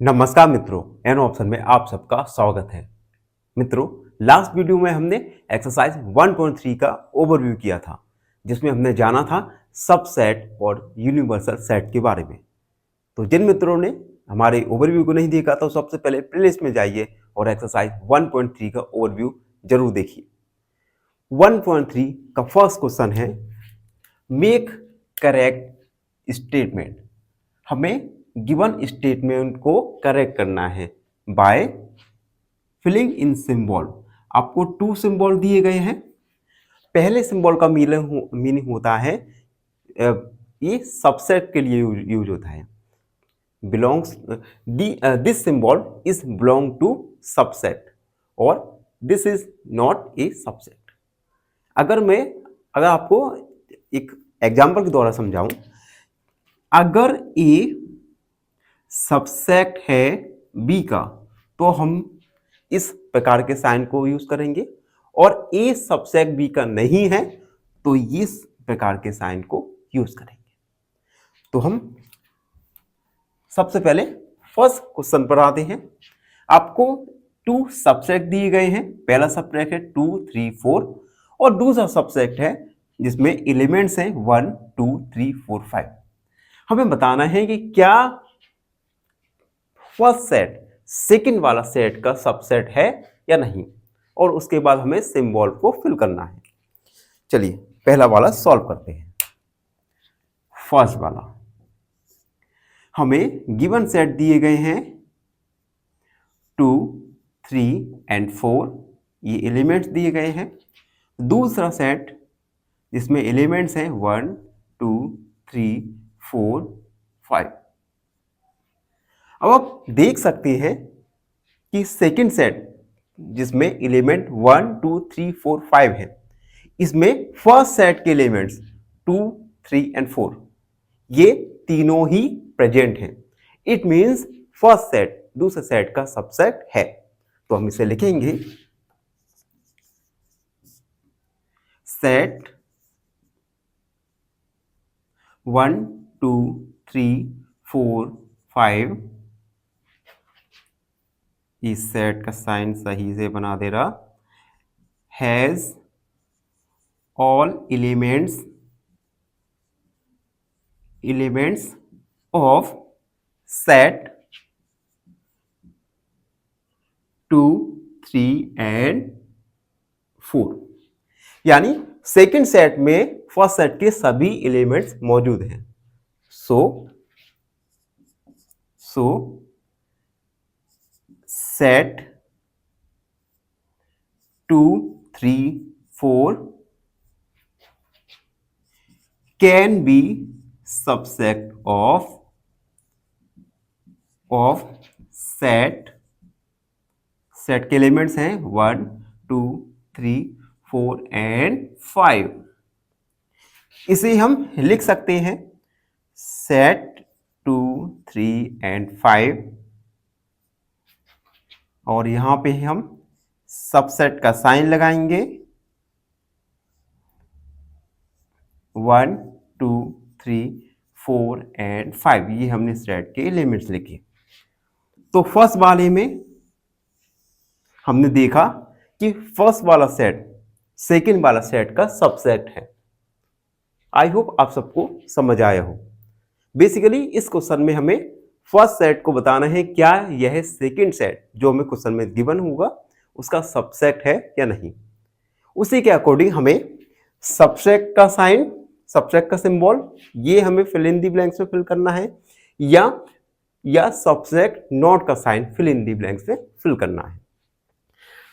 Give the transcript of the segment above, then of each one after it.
नमस्कार मित्रों, an option में आप सबका स्वागत है। मित्रों, लास्ट वीडियो में हमने एक्सरसाइज 1.3 का ओवरव्यू किया था, जिसमें हमने जाना था सबसेट और यूनिवर्सल सेट के बारे में। तो जिन मित्रों ने हमारे ओवरव्यू को नहीं देखा तो सबसे पहले प्लेलिस्ट में जाइए और एक्सरसाइज 1.3 का ओवरव्यू जरूर देखिए। 1.3 का फर्स्ट क्वेश्चन है मेक करेक्ट स्टेटमेंट। हमें गिवन स्टेटमेंट को करेक्ट करना है बाय फिलिंग इन सिंबल। आपको 2 सिंबल दिए गए हैं। पहले सिंबल का मीनिंग होता है ये सबसेट के लिए यूज होता है। Belongs this symbol is belong to subset और this is not a subset. अगर आपको एक एग्जांपल के द्वारा समझाऊं, अगर ए सबसेट है बी का तो हम इस प्रकार के साइन को यूज करेंगे, और ए सबसेट बी का नहीं है तो इस प्रकार के साइन को यूज करेंगे। तो हम सबसे पहले फर्स्ट क्वेश्चन पर आते हैं। आपको 2 सबसेट दिए गए हैं। पहला सबसेट है 2, 3, 4 और दूसरा सबसेट है जिसमें एलिमेंट्स हैं 1, 2, 3, 4, 5। हमें बताना है कि क्या फर्स्ट सेट सेकंड वाला सेट का सबसेट है या नहीं, और उसके बाद हमें सिंबल को फिल करना है। चलिए पहला वाला सॉल्व करते हैं। फर्स्ट वाला, हमें गिवन सेट दिए गए हैं 2, 3 एंड 4, ये एलिमेंट्स दिए गए हैं। दूसरा सेट जिसमें एलिमेंट्स हैं 1, 2, 3, 4, 5। अब आप देख सकते हैं कि सेकंड सेट जिसमें एलिमेंट 1, 2, 3, 4, 5 है, इसमें फर्स्ट सेट के एलिमेंट्स 2, 3 एंड 4 ये तीनों ही प्रेजेंट हैं। इट मींस फर्स्ट सेट दूसरे सेट का सबसेट है। तो हम इसे लिखेंगे सेट 1, 2, 3, 4, 5। इस सेट का साइन सही से बना दे रहा। Has all elements of set 2, 3 and 4। यानी सेकंड सेट में फर्स्ट सेट के सभी एलिमेंट्स मौजूद हैं। सो set 2, 3, 4 can be subset of set के एलिमेंट्स हैं 1, 2, 3, 4 एंड 5। इसे हम लिख सकते हैं सेट 2, 3 एंड 5, और यहां पे हम सबसेट का साइन लगाएंगे 1, 2, 3, 4 एंड 5। ये हमने सेट के एलिमेंट्स लिखे। तो फर्स्ट वाले में हमने देखा कि फर्स्ट वाला सेट सेकंड वाला सेट का सबसेट है। आई होप आप सबको समझ आया हो। बेसिकली इस क्वेश्चन में हमें फर्स्ट सेट को बताना है क्या यह सेकंड सेट जो हमें क्वेश्चन में गिवन होगा उसका सबसेट है या नहीं। उसी के अकॉर्डिंग हमें सबसेट का साइन, सबसेट का सिंबल ये हमें फिल इन दी ब्लैंक्स में फिल करना है, या सबसेट नॉट का sign fill in the blanks में फिल करना है।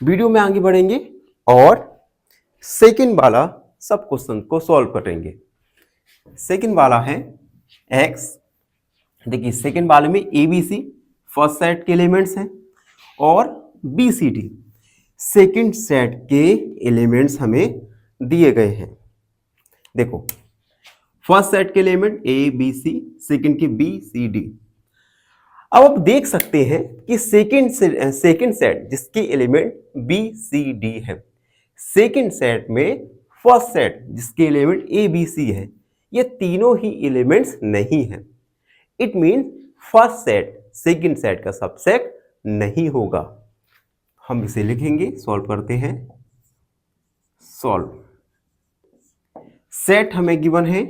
वीडियो में आगे बढ़ेंगे और सेकंड वाला सब क्वेश्चन को सॉल्व करेंगे। सेकंड वाला है x। देखिए सेकंड वाले में ABC फर्स्ट सेट के एलिमेंट्स हैं और BCD सेकंड सेट के एलिमेंट्स हमें दिए गए हैं। देखो फर्स्ट सेट के एलिमेंट ABC, सेकंड के BCD। अब आप देख सकते हैं कि सेकंड सेट जिसके एलिमेंट BCD है, सेकंड सेट में फर्स्ट सेट जिसके एलिमेंट ABC है, ये तीनों ही एलिमेंट्स नहीं हैं। It mean first set second set का सबसेट नहीं होगा। हम इसे लिखेंगे, सॉल्व करते हैं। सॉल्व। सेट हमें गिवन है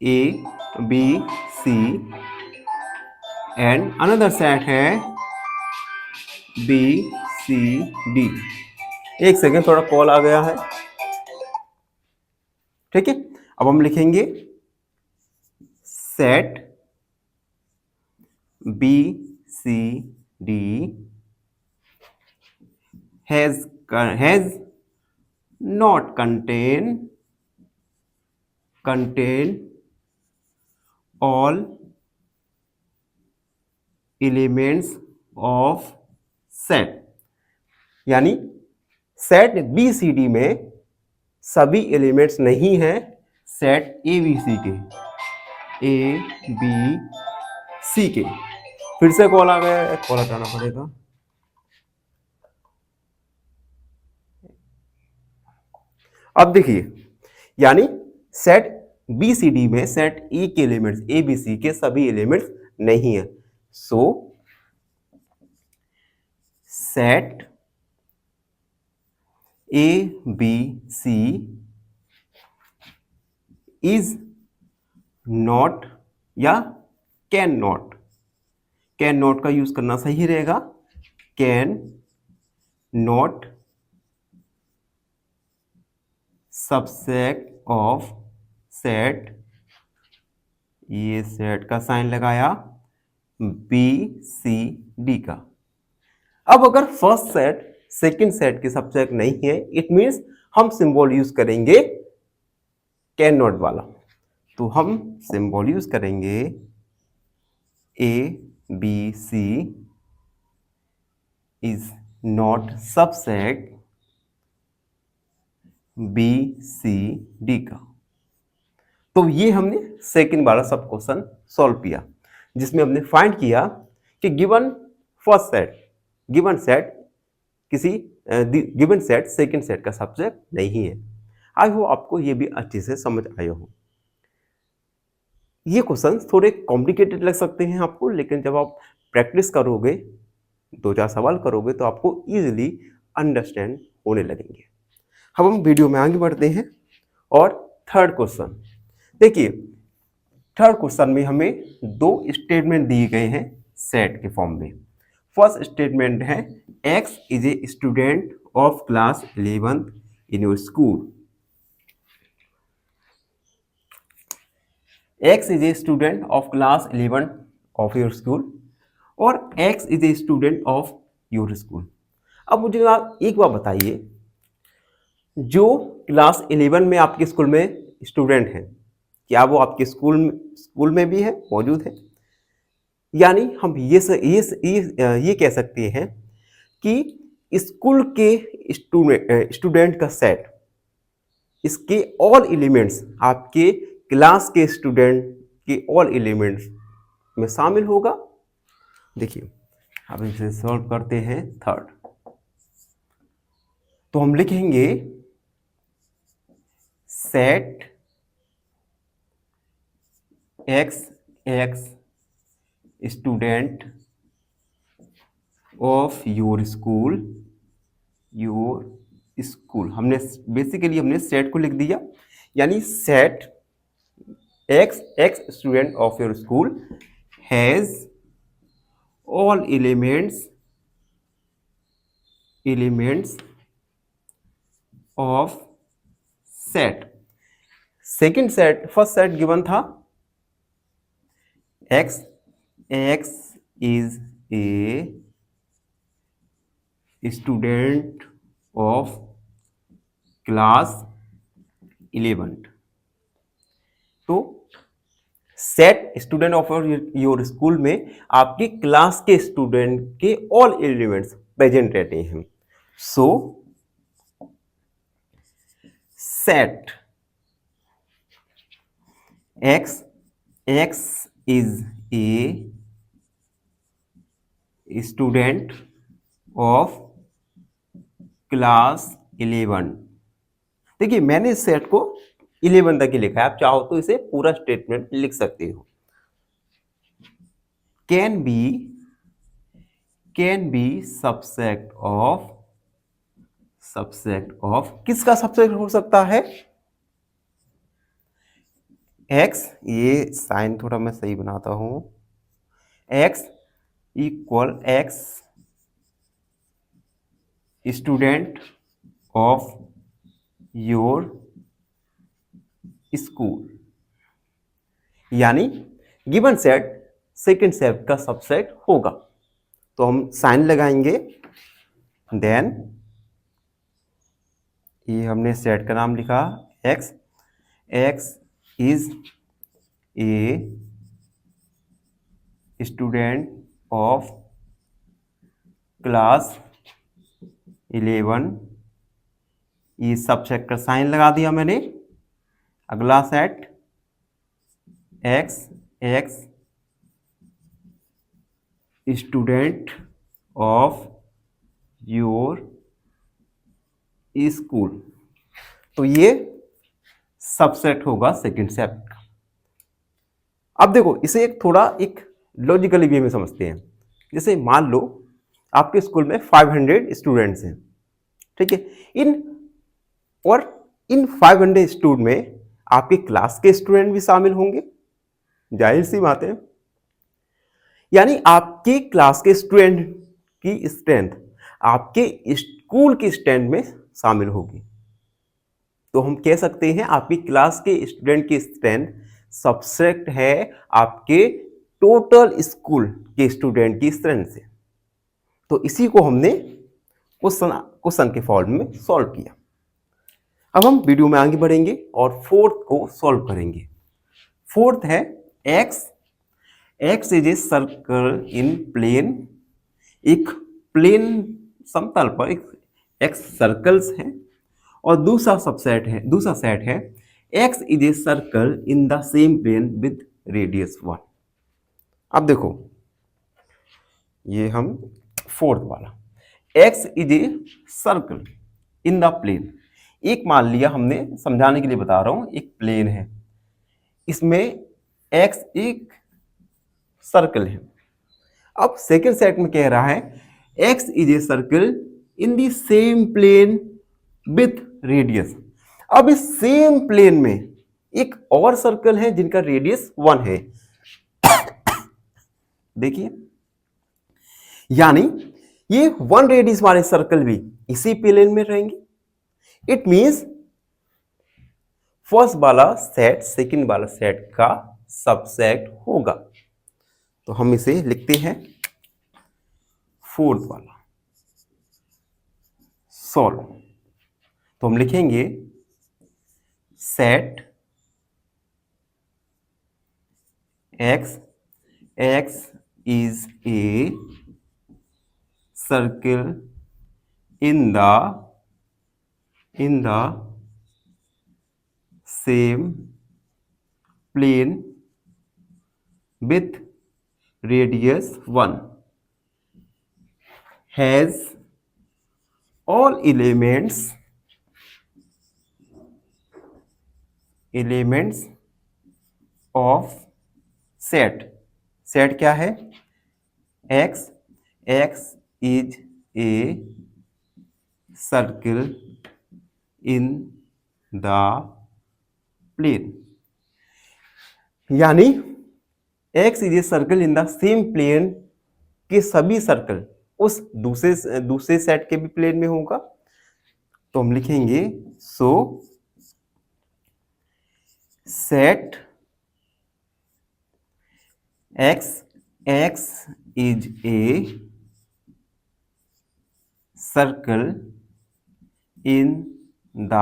A B C and another set है बी सी डी। एक सेकेंड, थोड़ा कॉल आ गया है। ठीक है, अब हम लिखेंगे set B C D has not contain all elements of set। यानी सेट बी सी डी में सभी एलिमेंट्स नहीं हैं सेट ए बी सी के, ए बी सी के। फिर से कॉल आ गया है, कॉल हटाना पड़ेगा। अब देखिए, यानी सेट बी सी डी में सेट ए के एलिमेंट्स, ए बी सी के सभी एलिमेंट्स नहीं है। So set A B C is not या कैन नॉट का यूज करना सही रहेगा। Can not subset of set, ये सेट का साइन लगाया बी सी डी का। अब अगर फर्स्ट सेट सेकंड सेट के सबसेट नहीं है, इट मींस हम सिंबल यूज करेंगे कैन नॉट वाला। तो हम सिंबल यूज करेंगे A B C is not subset B C D का। तो ये हमने सेकंड वाला सब क्वेश्चन सॉल्व किया, जिसमें हमने फाइंड किया कि given first set, given set किसी गिवन सेट सेकंड सेट का सबसेट नहीं है। आई होप आपको ये भी अच्छे से समझ आया हो। ये क्वेश्चन थोड़े कॉम्प्लिकेटेड लग सकते हैं आपको, लेकिन जब आप प्रैक्टिस करोगे, 2-4 सवाल करोगे, तो आपको इजीली अंडरस्टैंड होने लगेंगे। अब हम वीडियो में आगे बढ़ते हैं और थर्ड क्वेश्चन देखिए। थर्ड क्वेश्चन में हमें 2 स्टेटमेंट दिए गए हैं सेट के फॉर्म में। फर्स्ट स्टेटमेंट है X is a student of class 11th in your school. X is a student of class 11th of your school और X is a student of your school. अब मुझे आप एक बार बताइए, जो क्लास 11 में आपके स्कूल में स्टूडेंट हैं, क्या वो आपके स्कूल में भी है, मौजूद है? यानी हम ये कह सकते हैं कि स्कूल के स्टूडेंट का सेट, इसके ऑल एलिमेंट्स आपके क्लास के स्टूडेंट के ऑल एलिमेंट्स में शामिल होगा। देखिए, अब इसे सॉल्व करते हैं थर्ड। तो हम लिखेंगे set X student of your school, हमने बेसिकली सेट को लिख दिया। यानी set X student of your school has all elements of set. Second set, first set given था X is a student of class 11। तो set student of your school में आपके class के स्टूडेंट के ऑल एलिमेंट्स प्रेजेंट रहते हैं। सो set X is a student of class 11। देखिए, मैंने इस सेट को 11 तक ही लिखा है, आप चाहो तो इसे पूरा स्टेटमेंट लिख सकते हो। कैन बी सबसेट ऑफ किसका सबसेट हो सकता है? एक्स, ये साइन थोड़ा मैं सही बनाता हूं, x equal x student of your school, यानी गिवन सेट सेकंड सेट का सबसेट होगा। तो हम साइन लगाएंगे, देन ये हमने सेट का नाम लिखा x, x is a student of class 11, ये सबसेट का साइन लगा दिया मैंने। अगला set x student of your school, तो ये सबसेट होगा सेकंड सेट का। अब देखो इसे एक लॉजिकली वे में समझते हैं। जैसे मान लो आपके स्कूल में 500 स्टूडेंट्स हैं, ठीक है। इन 500 स्टूडेंट में आपके क्लास के स्टूडेंट भी शामिल होंगे, जाहिर सी बात है। यानी आपके क्लास के स्टूडेंट की स्ट्रेंथ आपके स्कूल की स्ट्रेंथ में शामिल होगी। तो हम कह सकते हैं आपकी क्लास के स्टूडेंट की स्ट्रेंथ सबसेट है आपके टोटल स्कूल के स्टूडेंट की स्ट्रेंथ से। तो इसी को हमने क्वेश्चन के फॉर्म में सॉल्व किया। अब हम वीडियो में आगे बढ़ेंगे और फोर्थ को सॉल्व करेंगे। फोर्थ है x is a circle in plane, एक प्लेन समतल पर एक्स सर्कल्स है, और दूसरा सेट है x is a circle in the same plane with radius 1। अब देखो ये हम फोर्थ वाला, x is a circle in the plane, एक मान लिया हमने, समझाने के लिए बता रहा हूं, एक प्लेन है, इसमें एक्स एक सर्कल है। अब सेकेंड सेट में कह रहा है x is a circle in the same plane with radius. अब इस सेम प्लेन में एक और सर्कल है जिनका रेडियस 1 है। देखिए, यानी ये 1 रेडियस वाले सर्कल भी इसी प्लेन में रहेंगे। इट मींस फर्स्ट वाला सेट सेकंड वाला सेट का सबसेट होगा। तो हम इसे लिखते हैं फोर्थ वाला सॉल्व। तो हम लिखेंगे set x is a circle in the same plane with radius 1 has all elements of set क्या है? x is a circle in the plane, यानी x is a circle in the same plane के सभी circle उस दूसरे set के भी plane में होगा। तो हम लिखेंगे so set x is a circle in the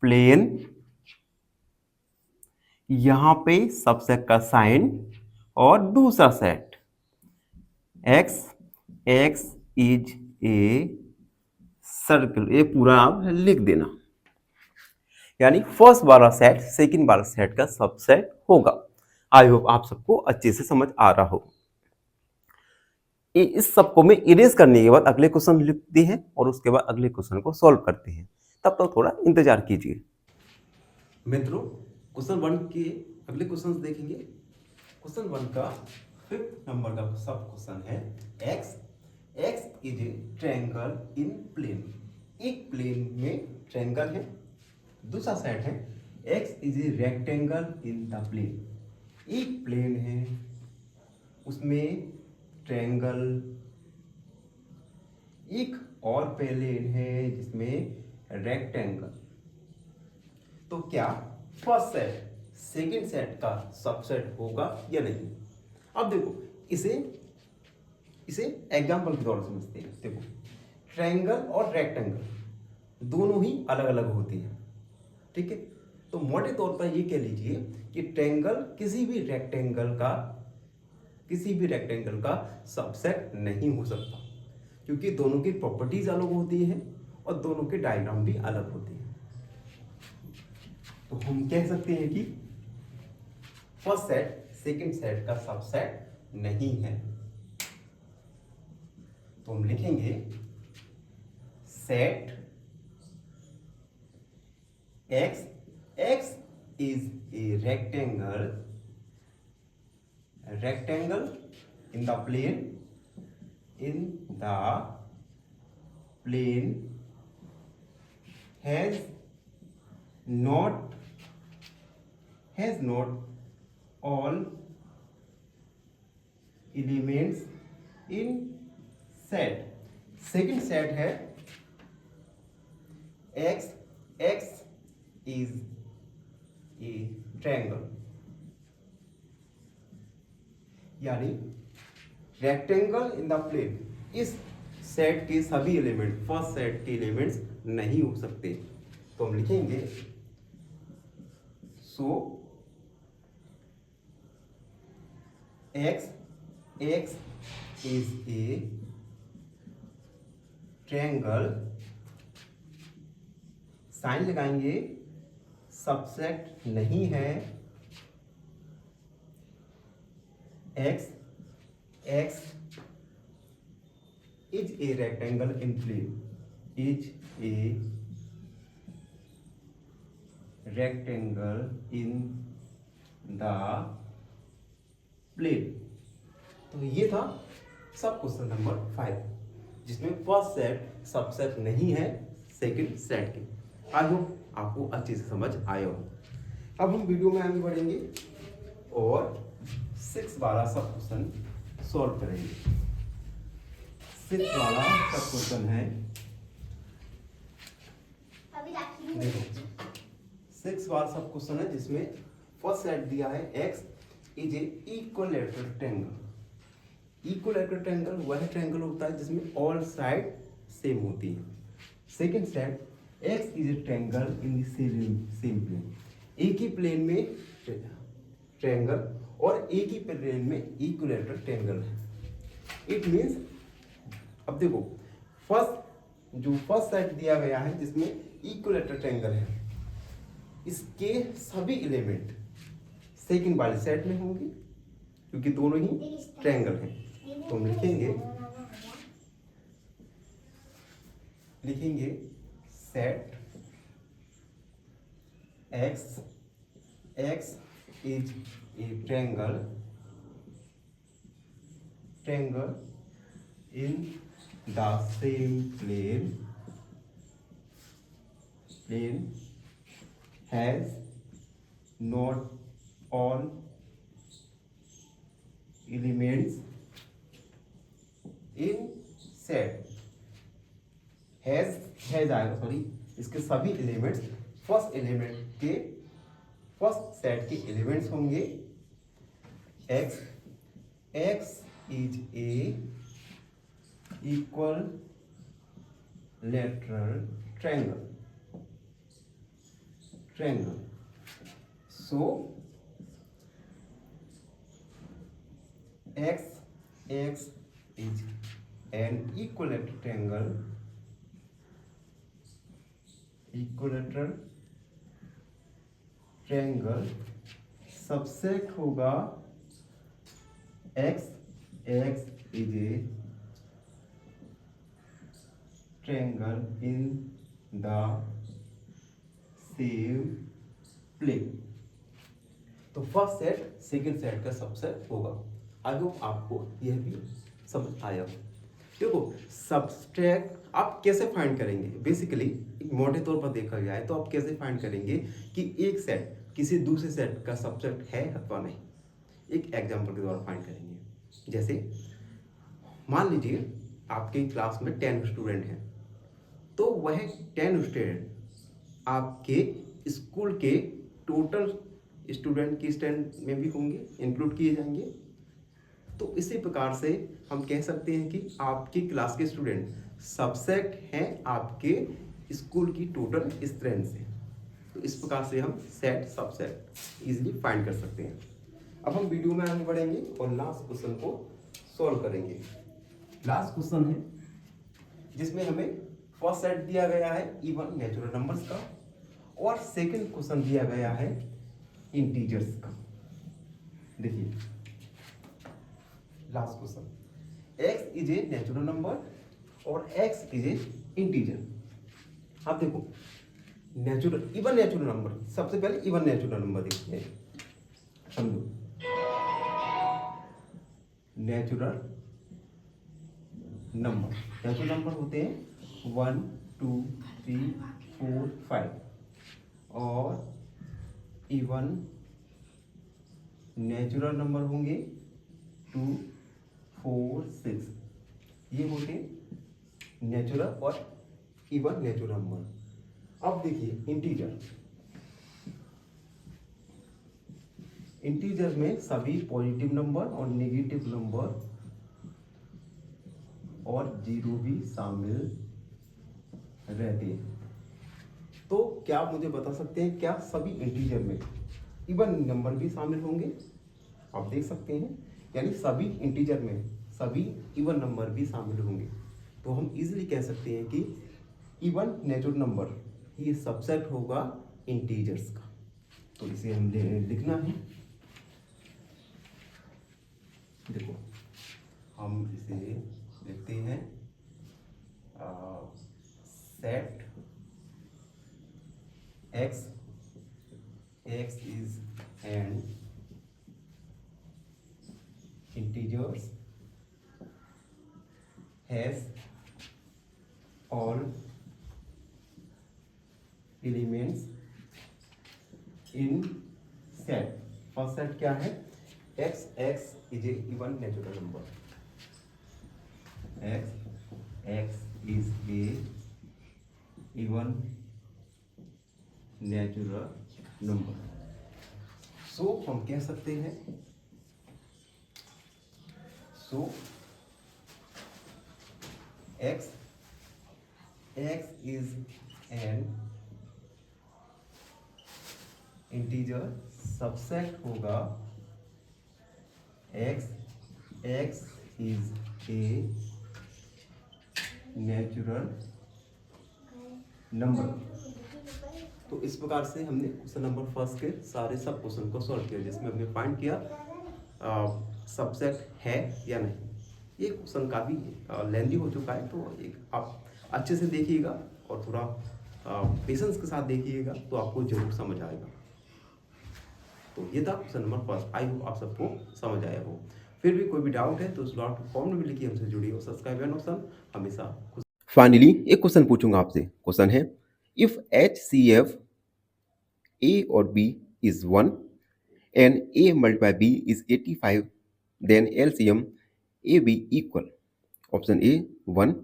plane, यहां पे सबसेट का साइन और दूसरा set x is a circle, ये पूरा आप लिख देना। यानी फर्स्ट वाला सेट सेकंड वाला सेट का सबसेट होगा। आई होप आप सबको अच्छे से समझ आ रहा हो। इस सबको में इरेज करने के बाद अगले क्वेश्चन लिखते हैं और उसके बाद अगले क्वेश्चन को सॉल्व करते हैं। तब तक थोड़ा इंतजार कीजिए। मित्रों, क्वेश्चन 1 के अगले क्वेश्चंस देखेंगे। क्वेश्चन 1 का 5th नंबर का सब क्वेश्चन है x x is a triangle in plane. एक प्लेन में ट्रायंगल है, दूसरा साइड है x is a rectangle in the plane. एक प्लेन है उसमें ट्रायंगल, एक और प्लेन है जिसमें रेक्टेंगल। तो क्या फर्स्ट सेट सेकंड सेट का सबसेट होगा या नहीं? अब देखो इसे इसे एग्जांपल के द्वारा समझते हैं। देखो ट्रायंगल और रेक्टेंगल दोनों ही अलग अलग होते हैं, ठीक है। तो मोटे तौर पर ये कह लीजिए कि ट्रायंगल किसी भी रेक्टेंगल का सबसेट नहीं हो सकता, क्योंकि दोनों की प्रॉपर्टीज अलग होती हैं और दोनों के डायग्राम भी अलग होते हैं। तो हम कह सकते हैं कि फर्स्ट सेट सेकंड सेट का सबसेट नहीं है। तो हम लिखेंगे set x x is a rectangle in the plane has not all elements in set। Second set है x is a triangle, यानी रेक्टेंगल इन द प्लेन। इस सेट के सभी एलिमेंट फर्स्ट सेट के एलिमेंट्स नहीं हो सकते। तो हम लिखेंगे so x is a triangle, sign लगाएंगे, सबसेट नहीं है। x is a rectangle in plane, is a rectangle in the plane। तो ये था सब क्वेश्चन नंबर 5, जिसमें फर्स्ट सेट सबसेट नहीं है सेकंड सेट के। आई होप आपको अच्छे से समझ आया हो। अब हम वीडियो में आगे बढ़ेंगे और 6 वाला सब क्वेश्चन सॉल्व करेंगे। 6 वाला सब क्वेश्चन है, देखो 6 वाला सब क्वेश्चन है जिसमें फर्स्ट सेट दिया है x is a equilateral triangle. Equilateral triangle वह ट्रायंगल होता है जिसमें ऑल साइड सेम होती है। Second set x is a triangle in the same plane. एक ही प्लेन में ट्रायंगल और एक ही प्लेन में इक्विलैटरल ट्रायंगल है। इट मींस, अब देखो फर्स्ट सेट दिया गया है जिसमें इक्विलैटरल ट्रायंगल है, इसके सभी एलिमेंट सेकंड वाले सेट में होंगे क्योंकि दोनों ही ट्रायंगल हैं। तो हम लिखेंगे set x is a triangle in the same plane has not all elements in set। Has आएगा, सॉरी, इसके सभी एलिमेंट्स फर्स्ट सेट के एलिमेंट्स होंगे। x is a equilateral triangle. So x is an equilateral triangle subset होगा x is a triangle in the same plane. तो first set second set का subset होगा। I hope आपको यह भी समझ आया हो। देखो सब्सट्रैक्ट आप कैसे फाइंड करेंगे, बेसिकली मोटे तौर पर देखा जाए तो आप कैसे फाइंड करेंगे कि एक सेट किसी दूसरे सेट का सब्सेट है अथवा नहीं। एक एग्जांपल के द्वारा फाइंड करेंगे। जैसे मान लीजिए आपके क्लास में 10 स्टूडेंट हैं, तो वह 10 स्टूडेंट आपके स्कूल के टोटल स्टूडेंट की स्टैंड में भी होंगे, इंक्लूड किए जाएंगे। तो इसी प्रकार से हम कह सकते हैं कि आपकी क्लास के स्टूडेंट सबसेट हैं आपके स्कूल की टोटल स्ट्रेंथ से। तो इस प्रकार से हम सेट सबसेट इजीली फाइंड कर सकते हैं। अब हम वीडियो में आगे बढ़ेंगे और लास्ट क्वेश्चन को सॉल्व करेंगे। लास्ट क्वेश्चन है जिसमें हमें फर्स्ट सेट दिया गया है इवन नेचुरल नंबर्स का और सेकंड क्वेश्चन दिया गया है इंटीजर्स का। देखिए last question, x is a natural number और x इज ए इंटीजर। आप देखो नेचुरल इवन नेचुरल नंबर, सबसे पहले इवन नेचुरल नंबर देखते हैं। समझो नेचुरल नंबर होते हैं 1 2 3 4 5 और इवन नेचुरल नंबर होंगे 2 4 6। ये होते नेचुरल और इवन नेचुरल नंबर। अब देखिए इंटीजर में सभी पॉजिटिव नंबर और नेगेटिव नंबर और जीरो भी शामिल रहते हैं। तो क्या आप मुझे बता सकते हैं क्या सभी इंटीजर में इवन नंबर भी शामिल होंगे? आप देख सकते हैं यानी सभी इंटीजर में सभी इवन नंबर भी शामिल होंगे। तो हम इजीली कह सकते हैं कि इवन नेचुरल नंबर ये सबसेट होगा इंटीजर्स का। तो इसे हम लिखना है। देखो हम इसे लिखते हैं set x is an integers has all elements in set। First set क्या है? x is a even natural number। x is a even natural number। सो हम कह सकते हैं x is an integer subset होगा x is a natural number. तो इस प्रकार से हमने क्वेश्चन नंबर फर्स्ट के सारे सब क्वेश्चन को सॉल्व किया, जिसमें हमने फाइंड किया सबसेट है या नहीं। ये क्वेश्चन काफ़ी लेंदी हो चुका है, तो एक आप अच्छे से देखिएगा और थोड़ा पेशेंस के साथ देखिएगा तो आपको जरूर समझ आएगा। तो ये था question number first. I hope आप सबको समझ आया हो। फिर भी कोई भी डाउट है तो उस डाउट को कमेंट में लिखिए, हमसे जुड़िए और सब्सक्राइब करना ऑप्शन हमेशा। फाइनली एक क्वेश्चन पूछूंगा आपसे। क्वेश्चन है इफ HCF A और B is 1 and A multiplied B is 85 then LCM AB equal। Option A 1,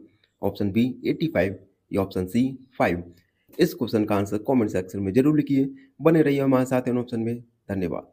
option B 85 या ऑप्शन C 5। इस क्वेश्चन का आंसर कमेंट सेक्शन में जरूर लिखिए। बने रहिए हमारे साथ इन ऑप्शन में। धन्यवाद।